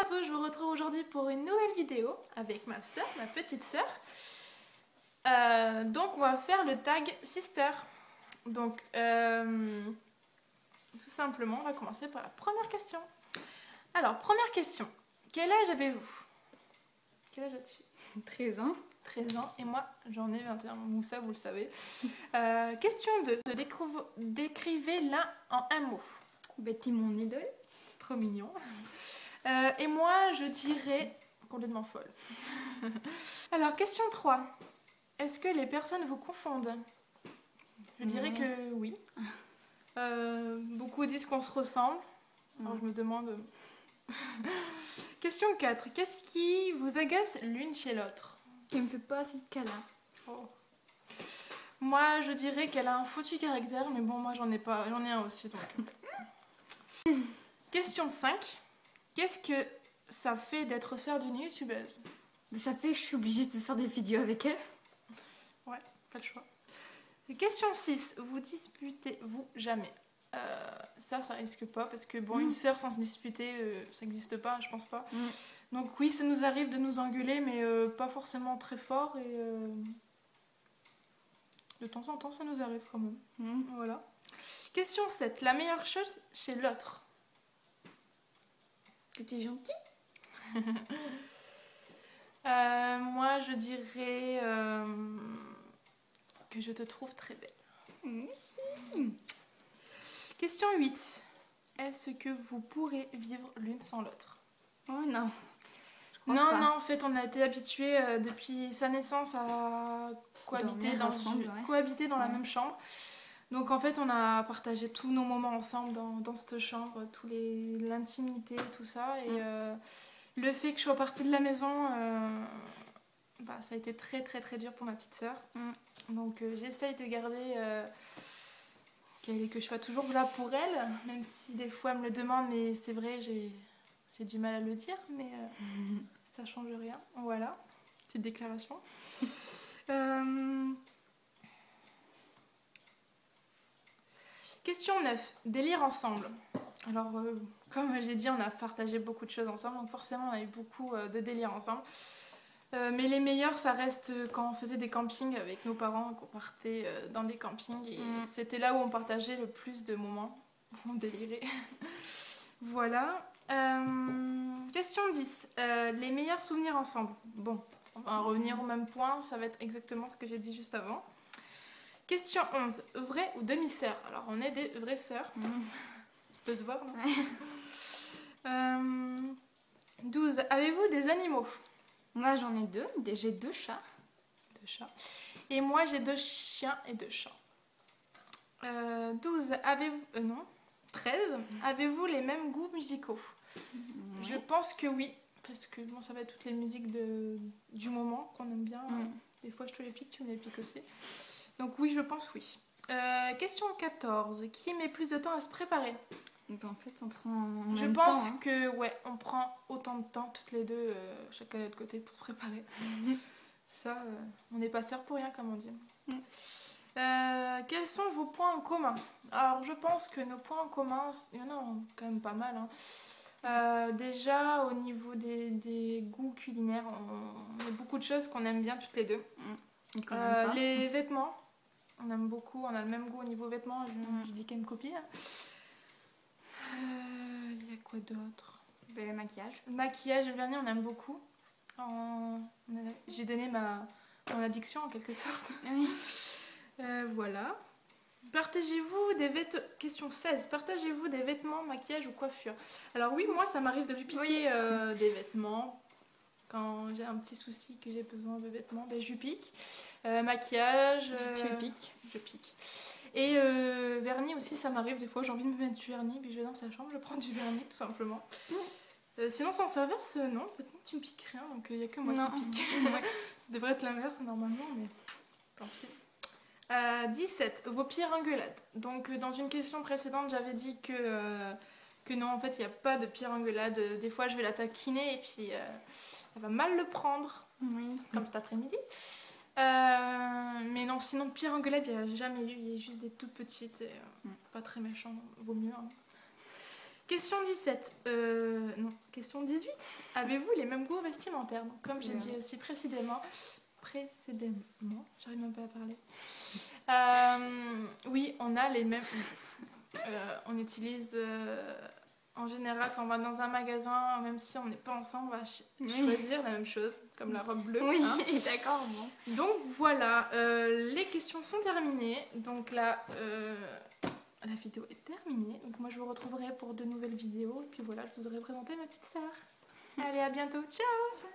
à tous, je vous retrouve aujourd'hui pour une nouvelle vidéo avec ma soeur, ma petite soeur. Donc on va faire le tag sister. Donc tout simplement, on va commencer par la première question. Alors, première question. Quel âge avez-vous? Quel âge as-tu? 13 ans. 13 ans et moi j'en ai 21, Moussa vous le savez. Question 2. Décrivez-la en un mot. Betty, mon idole. C'est trop mignon. Et moi je dirais complètement folle. Alors question 3. Est-ce que les personnes vous confondent? Je dirais que oui. Beaucoup disent qu'on se ressemble. Alors je me demande... Question 4. Qu'est-ce qui vous agace l'une chez l'autre? Qui me fait pas assez de câlins. Oh. Moi je dirais qu'elle a un foutu caractère, mais bon moi j'en ai pas, j'en ai un aussi donc. Question 5. Qu'est-ce que ça fait d'être sœur d'une youtubeuse? Ça fait que je suis obligée de faire des vidéos avec elle. Ouais, pas le choix. Et question 6. Vous disputez-vous jamais? Ça risque pas parce que bon, une sœur sans se disputer, ça n'existe pas, je pense pas. Donc oui, ça nous arrive de nous engueuler, mais pas forcément très fort et de temps en temps, ça nous arrive quand même. Voilà. Question 7. La meilleure chose chez l'autre? Que t'es gentil. Moi, je dirais que je te trouve très belle. Merci. Question 8. Est-ce que vous pourrez vivre l'une sans l'autre? Oh non. Non, en fait, on a été habitués depuis sa naissance à cohabiter dans la même chambre. Donc en fait, on a partagé tous nos moments ensemble dans cette chambre, l'intimité, tout ça. Et le fait que je sois partie de la maison, ça a été très très très dur pour ma petite sœur. Donc j'essaye de garder que je sois toujours là pour elle, même si des fois elle me le demande, mais c'est vrai, j'ai du mal à le dire, mais ça change rien. Voilà, petite déclaration. Question 9. Délire ensemble. Alors, comme j'ai dit, on a partagé beaucoup de choses ensemble, donc forcément on a eu beaucoup de délires ensemble. Mais les meilleurs, ça reste quand on faisait des campings avec nos parents, qu'on partait dans des campings. Et c'était là où on partageait le plus de moments. On délirait. Voilà. Question 10. Les meilleurs souvenirs ensemble. Bon, on va revenir au même point. Ça va être exactement ce que j'ai dit juste avant. Question 11. Vraie ou demi-sœur? Alors, on est des vraies sœurs. Ça peut se voir, non? 12. Avez-vous des animaux? Moi j'en ai 2, j'ai 2 chats. 2 chats. Et moi j'ai 2 chiens et 2 chats. 12. Avez-vous... non. 13. Avez-vous les mêmes goûts musicaux? Je pense que oui. Parce que bon, ça va être toutes les musiques du moment qu'on aime bien. Des fois je te les pique, tu me les piques aussi. Donc oui, je pense oui. Question 14. Qui met plus de temps à se préparer? Donc en fait on prend en même Je temps, pense que ouais, on prend autant de temps toutes les deux, chacun de notre côté, pour se préparer. Ça, on n'est pas sœurs pour rien, comme on dit. Quels sont vos points en commun? Alors je pense que nos points en commun, il y en a quand même pas mal. Déjà au niveau des goûts culinaires, on a beaucoup de choses qu'on aime bien toutes les deux. Les vêtements, on aime beaucoup, on a le même goût au niveau vêtements, je dis qu'elle me copie. Il y a quoi d'autre? Le maquillage. Le maquillage, le vernis, on aime beaucoup. J'ai donné mon addiction en quelque sorte. Voilà. Partagez-vous des vêtements... Question 16. Partagez-vous des vêtements, maquillage ou coiffure? Alors oui, moi ça m'arrive de lui piquer des vêtements. Quand j'ai un petit souci que j'ai besoin de vêtements, je lui pique. Maquillage... Tu le piques? Je pique. Et vernis aussi, ça m'arrive des fois, j'ai envie de me mettre du vernis, puis je vais dans sa chambre, je prends du vernis tout simplement. Sinon, sans s'inverse, non, en fait, tu me piques rien, donc il n'y a que moi qui pique. Ça devrait être l'inverse normalement, mais tant pis. 17. Vos pires engueulades. Donc, dans une question précédente, j'avais dit que non, en fait, il n'y a pas de pire engueulade. Des fois, je vais la taquiner et puis elle va mal le prendre, comme cet après-midi. Mais non, sinon pire engueulade, il n'y a jamais eu, il y a juste des toutes petites et pas très méchants, vaut mieux. Question 17. Non, question 18. Avez-vous les mêmes goûts vestimentaires? Donc, comme j'ai dit aussi précédemment, j'arrive même pas à parler. Oui, on a les mêmes. On utilise en général quand on va dans un magasin, même si on n'est pas ensemble, on va choisir la même chose, comme la robe bleue. Oui, hein. d'accord. Bon. Donc voilà, les questions sont terminées. Donc là, la vidéo est terminée. Donc moi je vous retrouverai pour de nouvelles vidéos. Et puis voilà, je vous aurai présenté ma petite sœur. Allez, à bientôt. Ciao.